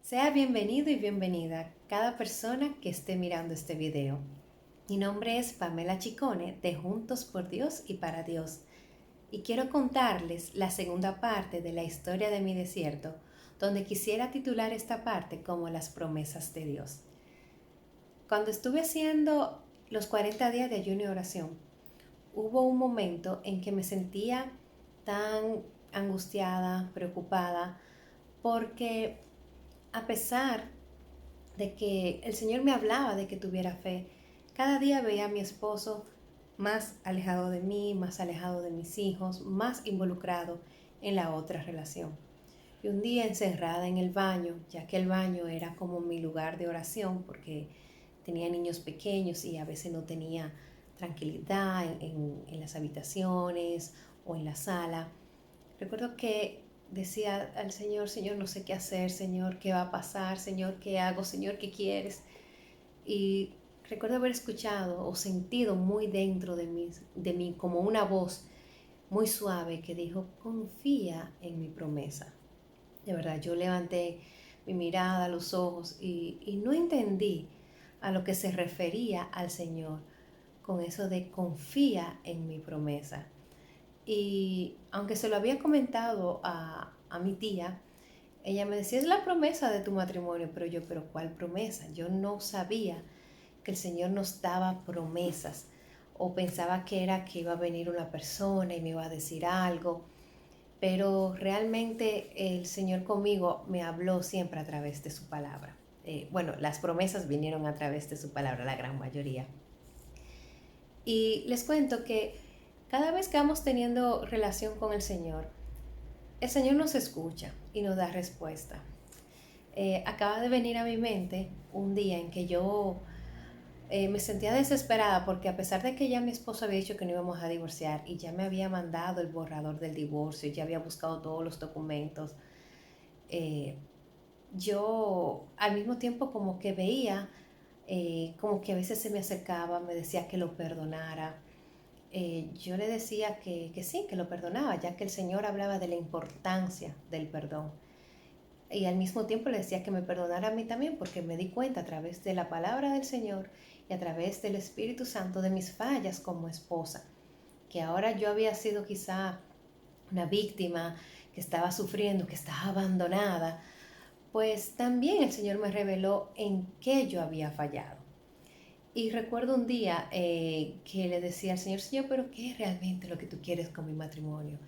Sea bienvenido y bienvenida cada persona que esté mirando este video. Mi nombre es Pamela Chicone de Juntos por Dios y para Dios y quiero contarles la segunda parte de la historia de mi desierto, donde quisiera titular esta parte como las promesas de Dios. Cuando estuve haciendo los 40 días de ayuno y oración, hubo un momento en que me sentía tan angustiada, preocupada, porque a pesar de que el Señor me hablaba de que tuviera fe, cada día veía a mi esposo más alejado de mí, más alejado de mis hijos, más involucrado en la otra relación. Y un día encerrada en el baño, ya que el baño era como mi lugar de oración, porque tenía niños pequeños y a veces no tenía tranquilidad en las habitaciones o en la sala. Recuerdo que decía al Señor, Señor, no sé qué hacer, Señor, qué va a pasar, Señor, qué hago, Señor, qué quieres. Y recuerdo haber escuchado o sentido muy dentro de mí como una voz muy suave que dijo, confía en mi promesa. De verdad, yo levanté mi mirada, los ojos y no entendí a lo que se refería al Señor con eso de confía en mi promesa. Y aunque se lo había comentado a mi tía, ella me decía, es la promesa de tu matrimonio, pero ¿cuál promesa? Yo no sabía que el Señor nos daba promesas o pensaba que era que iba a venir una persona y me iba a decir algo, pero realmente el Señor conmigo me habló siempre a través de su palabra. Bueno, las promesas vinieron a través de su palabra, la gran mayoría. Y les cuento que cada vez que vamos teniendo relación con el Señor nos escucha y nos da respuesta. Acaba de venir a mi mente un día en que yo me sentía desesperada porque a pesar de que ya mi esposo había dicho que no íbamos a divorciar y ya me había mandado el borrador del divorcio, ya había buscado todos los documentos, eh, yo al mismo tiempo como que veía, como que a veces se me acercaba, me decía que lo perdonara. Yo le decía que sí, que lo perdonaba, ya que el Señor hablaba de la importancia del perdón. Y al mismo tiempo le decía que me perdonara a mí también, porque me di cuenta a través de la palabra del Señor y a través del Espíritu Santo de mis fallas como esposa, que ahora yo había sido quizá una víctima que estaba sufriendo, que estaba abandonada, pues también el Señor me reveló en qué yo había fallado. Y recuerdo un día que le decía al Señor, Señor, pero ¿qué es realmente lo que tú quieres con mi matrimonio?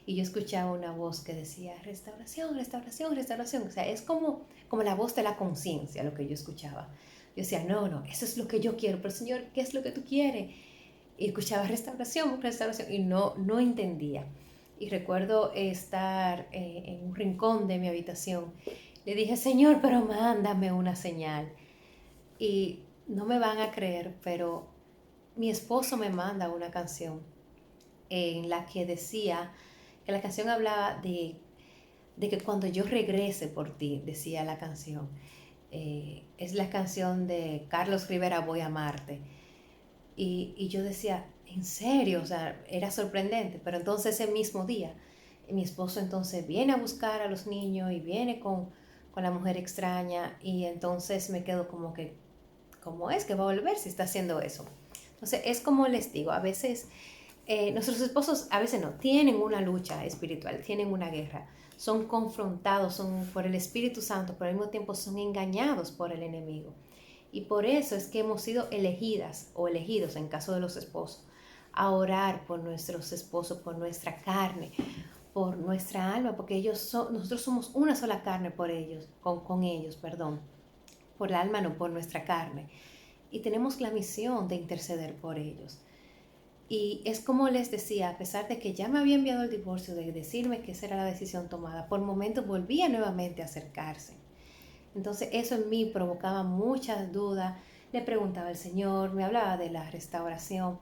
Y yo escuchaba una voz que decía, restauración, restauración, restauración. O sea, es como la voz de la conciencia lo que yo escuchaba. Yo decía, no, no, eso es lo que yo quiero, pero Señor, ¿qué es lo que tú quieres? Y escuchaba restauración, restauración, y no entendía. Y recuerdo estar en un rincón de mi habitación. Le dije, Señor, pero mándame una señal. Y no me van a creer, pero mi esposo me manda una canción en la que decía, que la canción hablaba de que cuando yo regrese por ti, decía la canción. Es la canción de Carlos Rivera, Voy a amarte. Y yo decía, ¿en serio? O sea, era sorprendente. Pero entonces ese mismo día, mi esposo entonces viene a buscar a los niños y viene con la mujer extraña y entonces me quedo como que, ¿cómo es que va a volver si está haciendo eso? Entonces es como les digo, a veces nuestros esposos a veces no, tienen una lucha espiritual, tienen una guerra, son confrontados, son por el Espíritu Santo, pero al mismo tiempo son engañados por el enemigo. Y por eso es que hemos sido elegidas o elegidos en caso de los esposos a orar por nuestros esposos, por nuestra carne, por nuestra alma, porque nosotros somos una sola carne por ellos, con ellos, perdón, por el alma, no por nuestra carne. Y tenemos la misión de interceder por ellos. Y es como les decía, a pesar de que ya me había enviado el divorcio, de decirme que esa era la decisión tomada, por momentos volvía nuevamente a acercarse. Entonces eso en mí provocaba muchas dudas. Le preguntaba al Señor, me hablaba de la restauración,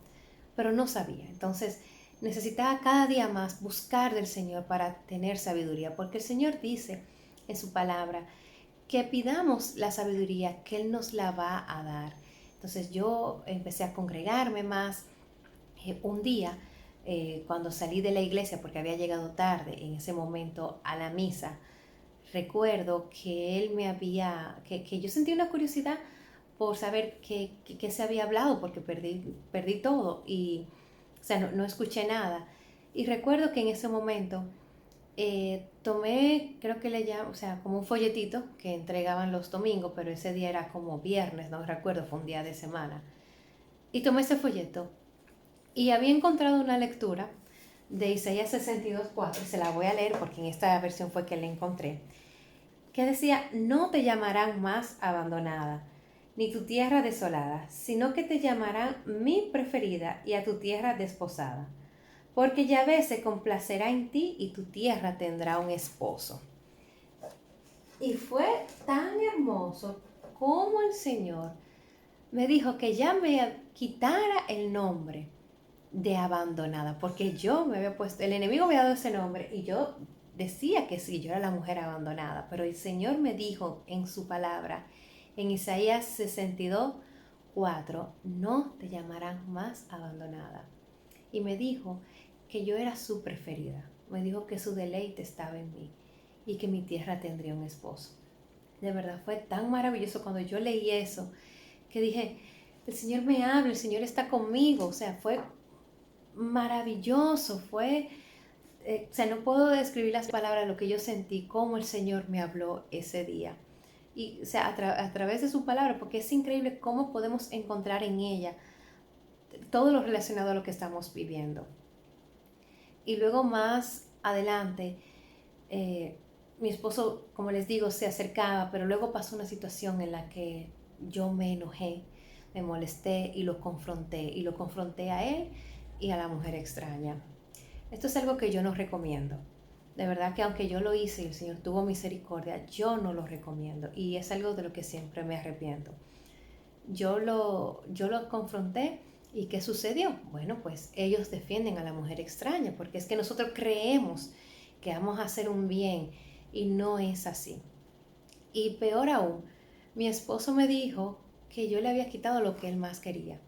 pero no sabía. Entonces necesitaba cada día más buscar del Señor para tener sabiduría, porque el Señor dice en su palabra que pidamos la sabiduría, que Él nos la va a dar. Entonces yo empecé a congregarme más. Un día, cuando salí de la iglesia, porque había llegado tarde en ese momento a la misa, recuerdo que él me había, que yo sentí una curiosidad por saber qué se había hablado, porque perdí todo y, o sea, no escuché nada. Y recuerdo que en ese momento tomé, creo que le llaman, o sea, como un folletito que entregaban los domingos, pero ese día era como viernes, no recuerdo, fue un día de semana. Y tomé ese folleto y había encontrado una lectura de Isaías 62:4, se la voy a leer porque en esta versión fue que la encontré, que decía: no te llamarán más abandonada, ni tu tierra desolada, sino que te llamarán mi preferida y a tu tierra desposada. Porque Yahvé se complacerá en ti y tu tierra tendrá un esposo. Y fue tan hermoso como el Señor me dijo que ya me quitara el nombre de abandonada, porque yo me había puesto, el enemigo me había dado ese nombre y yo decía que sí, yo era la mujer abandonada, pero el Señor me dijo en su palabra, en Isaías 62:4, no te llamarán más abandonada. Y me dijo que yo era su preferida, me dijo que su deleite estaba en mí y que mi tierra tendría un esposo. De verdad fue tan maravilloso cuando yo leí eso, que dije, el Señor me habla, el Señor está conmigo, o sea, fue maravilloso, o sea, no puedo describir las palabras, lo que yo sentí, cómo el Señor me habló ese día. Y, o sea, a través de su palabra, porque es increíble cómo podemos encontrar en ella todo lo relacionado a lo que estamos viviendo. Y luego más adelante, eh, mi esposo, como les digo, se acercaba, pero luego pasó una situación en la que yo me enojé, me molesté y lo confronté a él y a la mujer extraña. Esto es algo que yo no recomiendo. De verdad que aunque yo lo hice y el Señor tuvo misericordia, yo no lo recomiendo y es algo de lo que siempre me arrepiento. Yo lo confronté y ¿qué sucedió? Bueno, pues ellos defienden a la mujer extraña porque es que nosotros creemos que vamos a hacer un bien y no es así. Y peor aún, mi esposo me dijo que yo le había quitado lo que él más quería.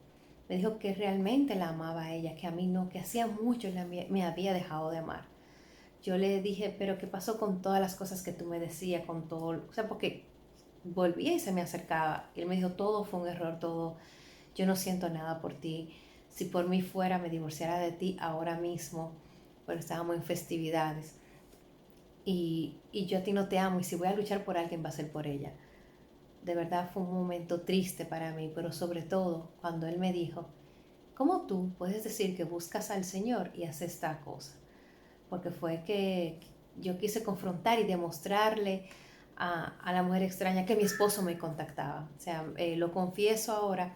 Me dijo que realmente la amaba a ella, que a mí no, que hacía mucho me había dejado de amar. Yo le dije, pero ¿qué pasó con todas las cosas que tú me decías, con todo? O sea, porque volvía y se me acercaba. Y él me dijo, todo fue un error, todo, yo no siento nada por ti. Si por mí fuera, me divorciara de ti ahora mismo. Pero estábamos en festividades. Y yo a ti no te amo y si voy a luchar por alguien va a ser por ella. De verdad fue un momento triste para mí, pero sobre todo cuando él me dijo, ¿cómo tú puedes decir que buscas al Señor y haces esta cosa? Porque fue que yo quise confrontar y demostrarle a la mujer extraña que mi esposo me contactaba. O sea, lo confieso ahora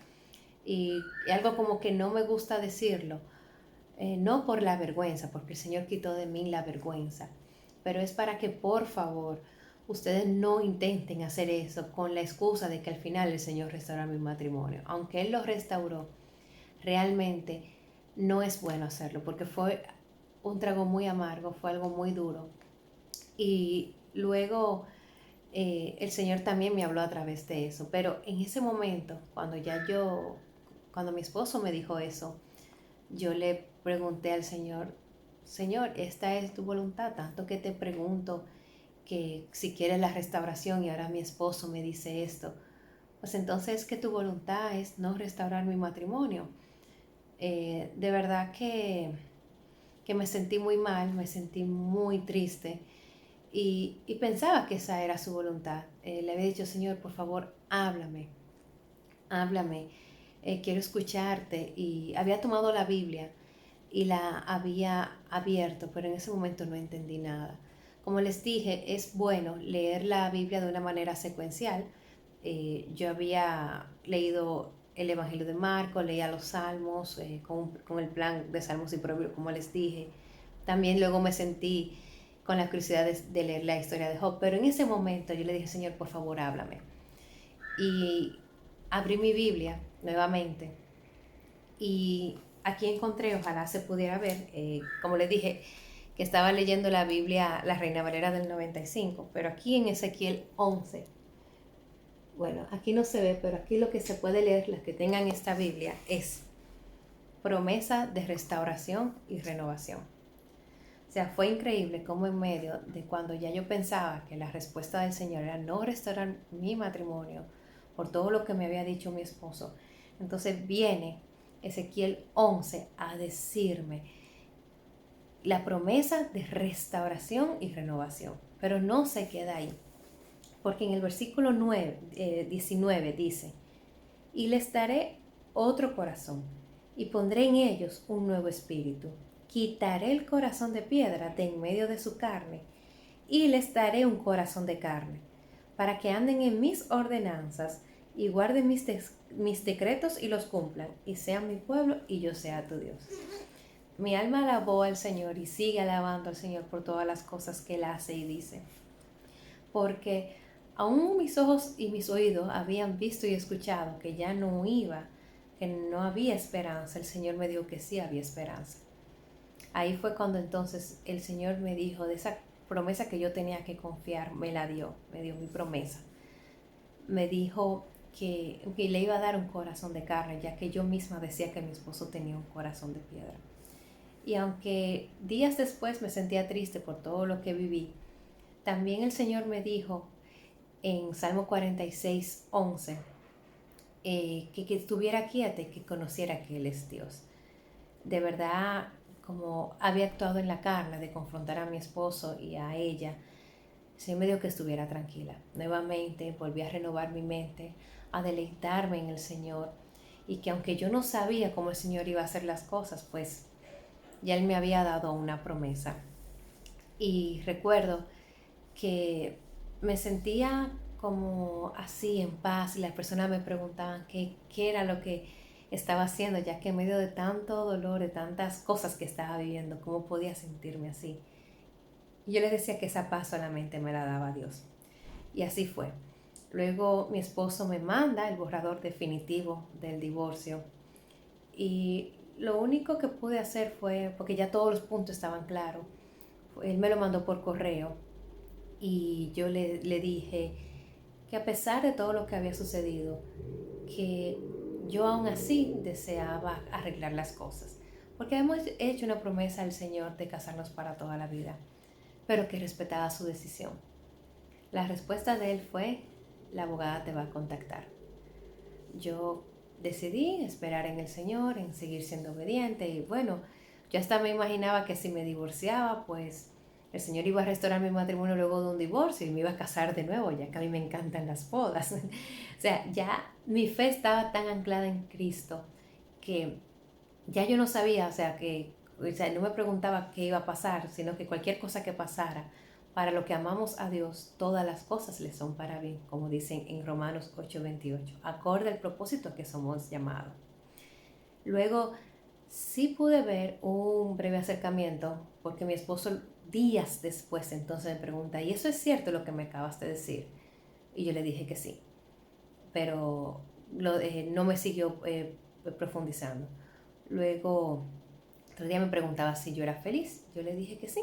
y algo como que no me gusta decirlo, no por la vergüenza, porque el Señor quitó de mí la vergüenza, pero es para que por favor ustedes no intenten hacer eso con la excusa de que al final el Señor restauró mi matrimonio. Aunque Él lo restauró, realmente no es bueno hacerlo porque fue un trago muy amargo, fue algo muy duro. Y luego el Señor también me habló a través de eso, pero en ese momento, cuando mi esposo me dijo eso, yo le pregunté al Señor, Señor, esta es tu voluntad, tanto que te pregunto que si quieres la restauración y ahora mi esposo me dice esto, pues entonces que tu voluntad es no restaurar mi matrimonio. De verdad que me sentí muy mal, me sentí muy triste y pensaba que esa era su voluntad. Le había dicho, Señor, por favor, háblame, háblame, quiero escucharte. Y había tomado la Biblia y la había abierto, pero en ese momento no entendí nada. Como les dije, es bueno leer la Biblia de una manera secuencial. Yo había leído el Evangelio de Marcos, leía los Salmos, con el plan de Salmos y Proverbios, como les dije. También luego me sentí con la curiosidad de leer la historia de Job, pero en ese momento yo le dije, Señor, por favor, háblame. Y abrí mi Biblia nuevamente y aquí encontré, ojalá se pudiera ver, como les dije, que estaba leyendo la Biblia, la Reina Valera del 95, pero aquí en Ezequiel 11, bueno, aquí no se ve, pero aquí lo que se puede leer, los que tengan esta Biblia, es promesa de restauración y renovación. sea, fue increíble cómo en medio de cuando ya yo pensaba que la respuesta del Señor era no restaurar mi matrimonio por todo lo que me había dicho mi esposo, entonces viene Ezequiel 11 a decirme la promesa de restauración y renovación. Pero no se queda ahí, porque en el versículo 19 dice, y les daré otro corazón, y pondré en ellos un nuevo espíritu. Quitaré el corazón de piedra de en medio de su carne, y les daré un corazón de carne, para que anden en mis ordenanzas, y guarden mis decretos y los cumplan, y sean mi pueblo, y yo sea tu Dios. Mi alma alabó al Señor y sigue alabando al Señor por todas las cosas que Él hace y dice. Porque aún mis ojos y mis oídos habían visto y escuchado que ya no iba, que no había esperanza. El Señor me dijo que sí había esperanza. Ahí fue cuando entonces el Señor me dijo de esa promesa que yo tenía que confiar, me dio mi promesa. Me dijo que le iba a dar un corazón de carne, ya que yo misma decía que mi esposo tenía un corazón de piedra. Y aunque días después me sentía triste por todo lo que viví, también el Señor me dijo en Salmo 46, 11, que estuviera quieta y que conociera que Él es Dios. De verdad, como había actuado en la carne de confrontar a mi esposo y a ella, el Señor me dijo que estuviera tranquila. Nuevamente volví a renovar mi mente, a deleitarme en el Señor, y que aunque yo no sabía cómo el Señor iba a hacer las cosas, pues ya Él me había dado una promesa. Y recuerdo que me sentía como así en paz y las personas me preguntaban qué era lo que estaba haciendo, ya que en medio de tanto dolor, de tantas cosas que estaba viviendo, cómo podía sentirme así. Y yo les decía que esa paz solamente me la daba Dios. Y así fue. Luego mi esposo me manda el borrador definitivo del divorcio y lo único que pude hacer fue, porque ya todos los puntos estaban claros, él me lo mandó por correo y yo le dije que a pesar de todo lo que había sucedido, que yo aún así deseaba arreglar las cosas, porque hemos hecho una promesa al Señor de casarnos para toda la vida, pero que respetaba su decisión. La respuesta de él fue, la abogada te va a contactar. Yo decidí esperar en el Señor, en seguir siendo obediente y bueno, yo hasta me imaginaba que si me divorciaba, pues el Señor iba a restaurar mi matrimonio luego de un divorcio y me iba a casar de nuevo, ya que a mí me encantan las bodas. O sea, ya mi fe estaba tan anclada en Cristo que ya yo no sabía, o sea, no me preguntaba qué iba a pasar, sino que cualquier cosa que pasara, para lo que amamos a Dios, todas las cosas le son para bien, como dicen en Romanos 8:28, acorde al propósito a que somos llamados. Luego, sí pude ver un breve acercamiento, porque mi esposo días después entonces me pregunta, ¿y eso es cierto lo que me acabas de decir? Y yo le dije que sí, pero no me siguió profundizando. Luego, otro día me preguntaba si yo era feliz. Yo le dije que sí,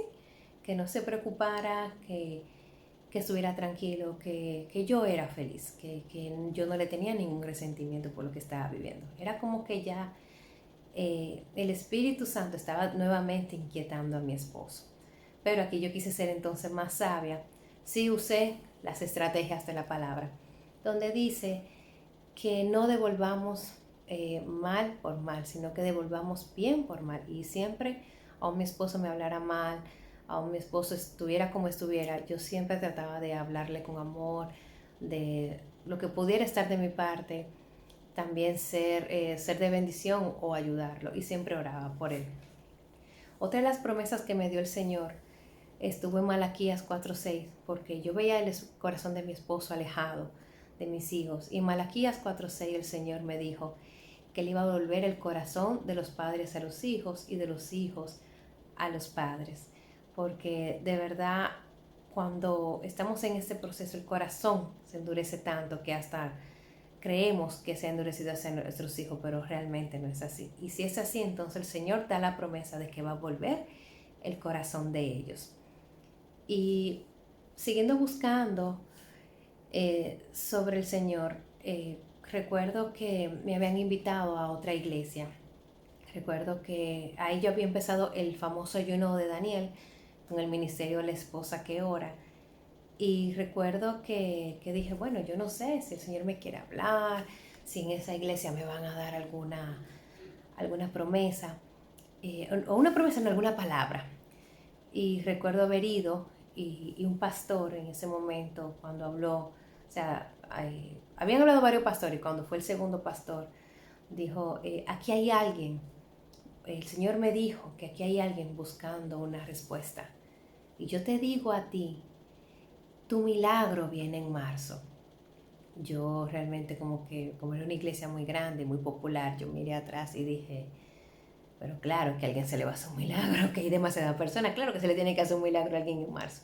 que no se preocupara, que estuviera tranquilo, que yo era feliz, que yo no le tenía ningún resentimiento por lo que estaba viviendo. Era como que ya el Espíritu Santo estaba nuevamente inquietando a mi esposo. Pero aquí yo quise ser entonces más sabia. Sí usé las estrategias de la palabra, donde dice que no devolvamos mal por mal, sino que devolvamos bien por mal. Y siempre, aun mi esposo me hablara mal, aun mi esposo estuviera como estuviera, yo siempre trataba de hablarle con amor, de lo que pudiera estar de mi parte, también ser de bendición o ayudarlo. Y siempre oraba por él. Otra de las promesas que me dio el Señor estuvo en Malaquías 4:6, porque yo veía el corazón de mi esposo alejado de mis hijos. Y en Malaquías 4:6 el Señor me dijo que Él iba a volver el corazón de los padres a los hijos y de los hijos a los padres. Porque de verdad, cuando estamos en este proceso, el corazón se endurece tanto que hasta creemos que se ha endurecido hacia nuestros hijos, pero realmente no es así. Y si es así, entonces el Señor da la promesa de que va a volver el corazón de ellos. Y siguiendo buscando sobre el Señor, recuerdo que me habían invitado a otra iglesia. Recuerdo que ahí yo había empezado el famoso ayuno de Daniel, con el ministerio de la esposa que ora. Y recuerdo que dije, bueno, yo no sé si el Señor me quiere hablar, si en esa iglesia me van a dar alguna promesa, o una promesa en alguna palabra. Y recuerdo haber ido y un pastor en ese momento, cuando habló, o sea, habían hablado varios pastores, y cuando fue el segundo pastor, dijo, aquí hay alguien, el Señor me dijo que aquí hay alguien buscando una respuesta. Y yo te digo a ti, tu milagro viene en marzo. Yo realmente como era una iglesia muy grande, muy popular, yo miré atrás y dije, pero claro que a alguien se le va a hacer un milagro, que hay demasiadas personas, claro que se le tiene que hacer un milagro a alguien en marzo.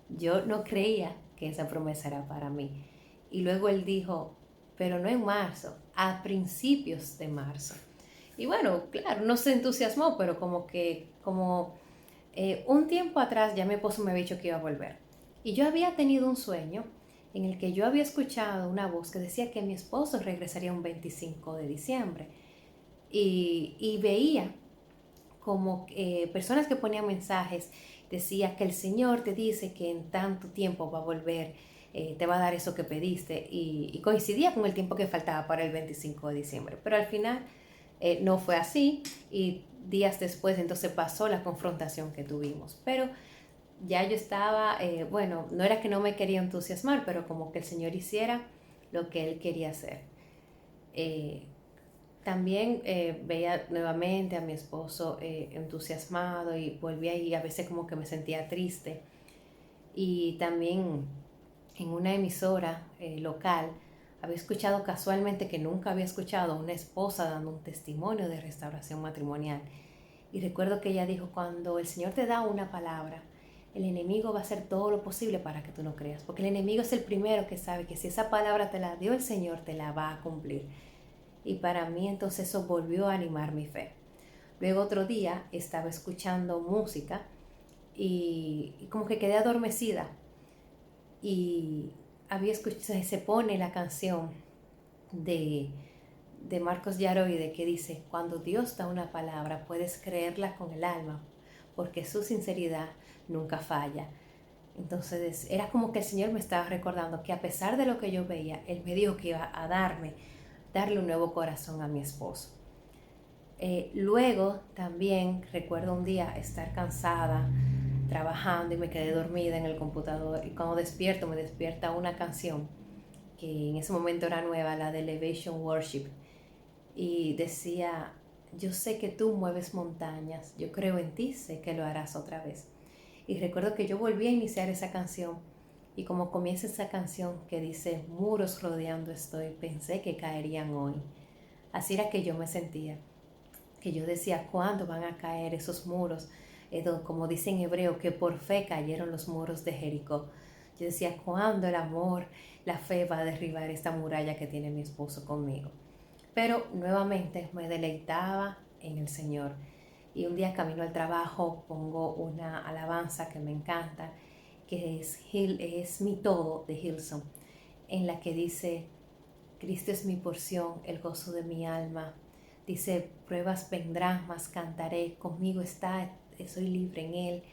Yo no creía que esa promesa era para mí. Y luego él dijo, pero no en marzo, a principios de marzo. Y bueno, claro, no se entusiasmó, pero como un tiempo atrás ya mi esposo me había dicho que iba a volver. Y yo había tenido un sueño en el que yo había escuchado una voz que decía que mi esposo regresaría un 25 de diciembre. Y veía como personas que ponían mensajes, decía que el Señor te dice que en tanto tiempo va a volver, te va a dar eso que pediste, y coincidía con el tiempo que faltaba para el 25 de diciembre. Pero al final no fue así, y días después entonces pasó la confrontación que tuvimos. Pero ya yo estaba, bueno, no era que no me quería entusiasmar, pero como que el Señor hiciera lo que Él quería hacer. Eh, También veía nuevamente a mi esposo entusiasmado, y volví ahí, a veces como que me sentía triste. Y también en una emisora local había escuchado casualmente, que nunca había escuchado, a una esposa dando un testimonio de restauración matrimonial. Y recuerdo que ella dijo, cuando el Señor te da una palabra, el enemigo va a hacer todo lo posible para que tú no creas, porque el enemigo es el primero que sabe que si esa palabra te la dio el Señor, te la va a cumplir. Y para mí entonces eso volvió a animar mi fe. Luego otro día estaba escuchando música y como que quedé adormecida, y había escuchado, se pone la canción de, de Marcos Yaroide, que dice, cuando Dios da una palabra puedes creerla con el alma, porque su sinceridad nunca falla. Entonces era como que el Señor me estaba recordando que a pesar de lo que yo veía, Él me dijo que iba a darle un nuevo corazón a mi esposo. Luego también recuerdo un día estar cansada trabajando y me quedé dormida en el computador, y cuando despierto me despierta una canción que en ese momento era nueva, la de Elevation Worship, y decía, yo sé que tú mueves montañas, yo creo en ti, sé que lo harás otra vez. Y recuerdo que yo volví a iniciar esa canción, y como comienza esa canción que dice, muros rodeando estoy, pensé que caerían hoy. Así era que yo me sentía, que yo decía, ¿cuándo van a caer esos muros? Como dice en hebreo, que por fe cayeron los muros de Jericó. Yo decía, ¿cuándo el amor, la fe va a derribar esta muralla que tiene mi esposo conmigo? Pero nuevamente me deleitaba en el Señor. Y un día camino al trabajo pongo una alabanza que me encanta, que es Mi Todo de Hillsong, en la que dice, Cristo es mi porción, el gozo de mi alma. Dice, pruebas vendrán, mas cantaré, conmigo está, soy libre en Él.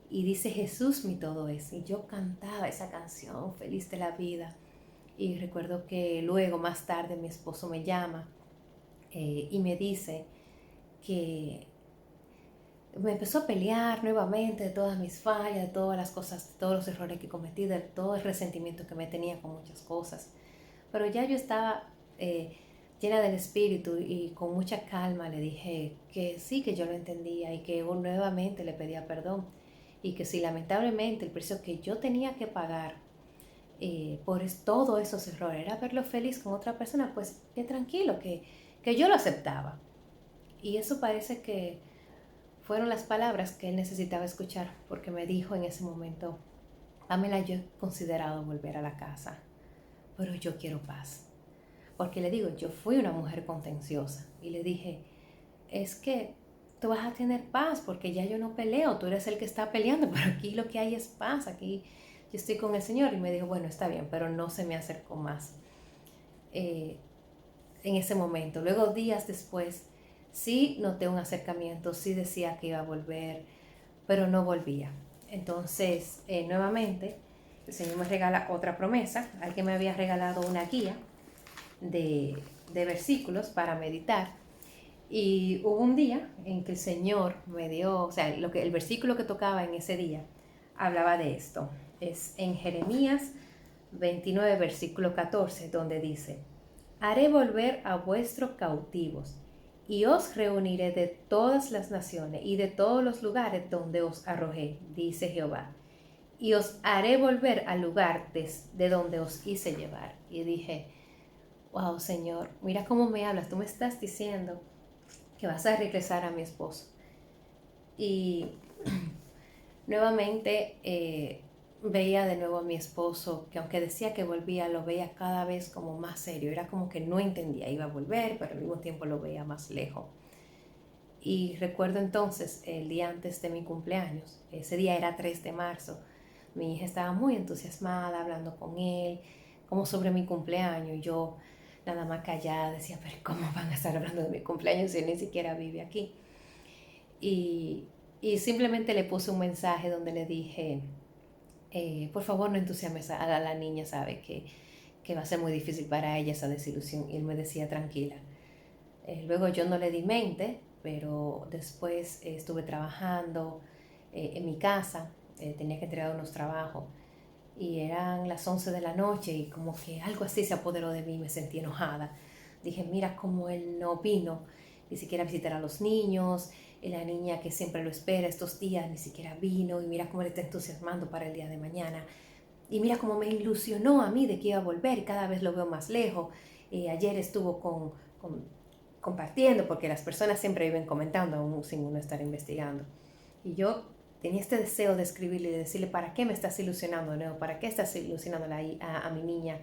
Y dice, Jesús mi todo es. Y yo cantaba esa canción, feliz de la vida. Y recuerdo que luego, más tarde, mi esposo me llama y me dice que me empezó a pelear nuevamente de todas mis fallas, de todas las cosas, de todos los errores que cometí, de todo el resentimiento que me tenía con muchas cosas. Pero ya yo estaba llena del Espíritu, y con mucha calma le dije que sí, que yo lo entendía, y que nuevamente le pedía perdón, y que si lamentablemente el precio que yo tenía que pagar por todos esos errores era verlo feliz con otra persona, pues que tranquilo, que yo lo aceptaba. Y eso parece que fueron las palabras que él necesitaba escuchar, porque me dijo en ese momento, Pamela, yo he considerado volver a la casa, pero yo quiero paz. Porque le digo, yo fui una mujer contenciosa, y le dije, es que tú vas a tener paz porque ya yo no peleo, tú eres el que está peleando, pero aquí lo que hay es paz, aquí yo estoy con el Señor. Y me dijo, bueno, está bien, pero no se me acercó más en ese momento. Luego, días después, sí noté un acercamiento, sí decía que iba a volver, pero no volvía. Entonces, nuevamente, el Señor me regala otra promesa. Alguien me había regalado una guía de versículos para meditar. Y hubo un día en que el Señor me dio, o sea, el versículo que tocaba en ese día hablaba de esto. Es en Jeremías 29, versículo 14, donde dice: haré volver a vuestros cautivos y os reuniré de todas las naciones y de todos los lugares donde os arrojé, dice Jehová, y os haré volver al lugar de donde os hice llevar. Y dije: wow, Señor, mira cómo me hablas, tú me estás diciendo que vas a regresar a mi esposo. Y nuevamente veía de nuevo a mi esposo, que aunque decía que volvía, lo veía cada vez como más serio. Era como que no entendía, iba a volver, pero al mismo tiempo lo veía más lejos. Y recuerdo entonces, el día antes de mi cumpleaños, ese día era 3 de marzo, mi hija estaba muy entusiasmada hablando con él, como sobre mi cumpleaños, y yo nada más callada decía: pero ¿cómo van a estar hablando de mi cumpleaños si él ni siquiera vive aquí? Y, y simplemente le puse un mensaje donde le dije: por favor no entusiasmes a la niña, sabe que va a ser muy difícil para ella esa desilusión. Y él me decía: tranquila. Luego yo no le di mente, pero después estuve trabajando en mi casa, tenía que entregar unos trabajos y eran las 11 de la noche y como que algo así se apoderó de mí, me sentí enojada. Dije: mira cómo él no vino ni siquiera a visitar a los niños, y la niña que siempre lo espera estos días ni siquiera vino, y mira cómo él está entusiasmando para el día de mañana. Y mira cómo me ilusionó a mí de que iba a volver, y cada vez lo veo más lejos. Ayer estuvo compartiendo, porque las personas siempre viven comentando aún sin uno estar investigando. Y yo tenía este deseo de escribirle y de decirle: ¿para qué me estás ilusionando de nuevo? ¿Para qué estás ilusionando a mi niña?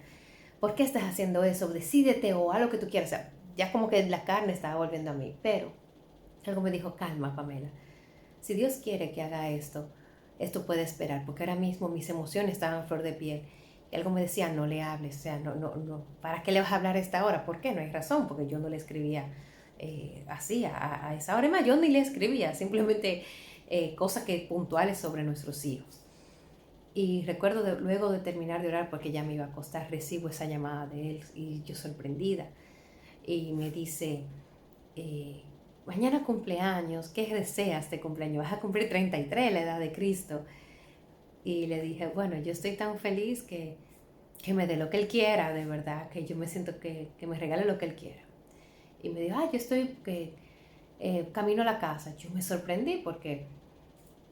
¿Por qué estás haciendo eso? Decídete o haz lo que tú quieras. O sea, ya como que la carne estaba volviendo a mí. Pero algo me dijo: calma, Pamela. Si Dios quiere que haga esto, esto puede esperar, porque ahora mismo mis emociones estaban a flor de piel. Y algo me decía: no le hables, o sea, no, ¿para qué le vas a hablar a esta hora? ¿Por qué? No hay razón, porque yo no le escribía así, a esa hora más, yo ni le escribía, simplemente cosas que puntuales sobre nuestros hijos. Y recuerdo luego de terminar de orar, porque ya me iba a acostar, recibo esa llamada de él y yo sorprendida. Y me dice: mañana cumpleaños, ¿qué deseas de cumpleaños? Vas a cumplir 33, la edad de Cristo. Y le dije: bueno, yo estoy tan feliz que me dé lo que Él quiera, de verdad, que yo me siento que me regale lo que Él quiera. Y me dijo: yo estoy camino a la casa. Yo me sorprendí porque,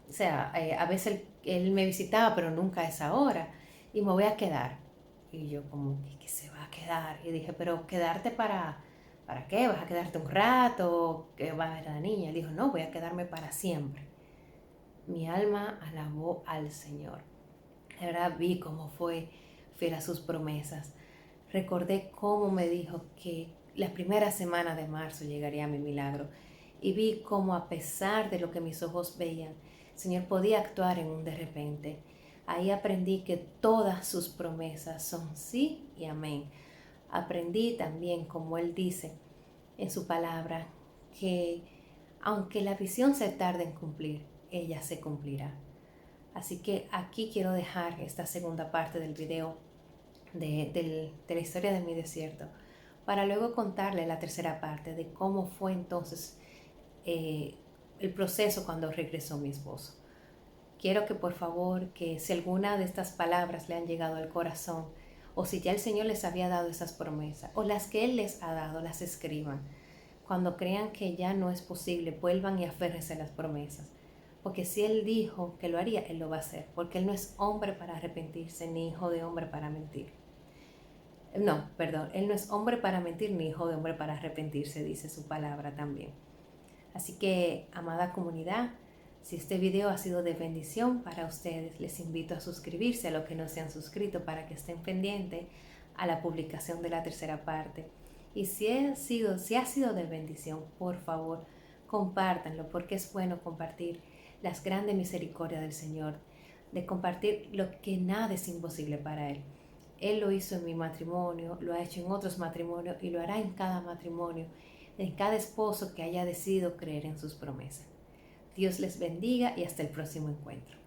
o sea, a veces él me visitaba, pero nunca a esa hora. Y me voy a quedar. Y yo como: ¿qué se va a quedar? Y dije: pero ¿quedarte para qué? ¿Vas a quedarte un rato? ¿Qué va a ver a la niña? Él dijo: no, voy a quedarme para siempre. Mi alma alabó al Señor. De verdad vi cómo fue fiel a sus promesas. Recordé cómo me dijo que la primera semana de marzo llegaría mi milagro. Y vi cómo, a pesar de lo que mis ojos veían, el Señor podía actuar en un de repente. Ahí aprendí que todas sus promesas son sí y amén. Aprendí también, como Él dice en su palabra, que aunque la visión se tarde en cumplir, ella se cumplirá. Así que aquí quiero dejar esta segunda parte del video de la historia de mi desierto, para luego contarle la tercera parte de cómo fue entonces el proceso cuando regresó mi esposo. Quiero que por favor, que si alguna de estas palabras le han llegado al corazón, o si ya el Señor les había dado esas promesas, o las que Él les ha dado, las escriban. Cuando crean que ya no es posible, vuelvan y aférrense a las promesas. Porque si Él dijo que lo haría, Él lo va a hacer. Porque Él no es hombre para arrepentirse, ni hijo de hombre para mentir. No, perdón, Él no es hombre para mentir, ni hijo de hombre para arrepentirse, dice su palabra también. Así que, amada comunidad, si este video ha sido de bendición para ustedes, les invito a suscribirse a los que no se han suscrito, para que estén pendientes a la publicación de la tercera parte. Y si ha sido de bendición, por favor, compártanlo, porque es bueno compartir las grandes misericordias del Señor, de compartir lo que nada es imposible para Él. Él lo hizo en mi matrimonio, lo ha hecho en otros matrimonios y lo hará en cada matrimonio, en cada esposo que haya decidido creer en sus promesas. Dios les bendiga y hasta el próximo encuentro.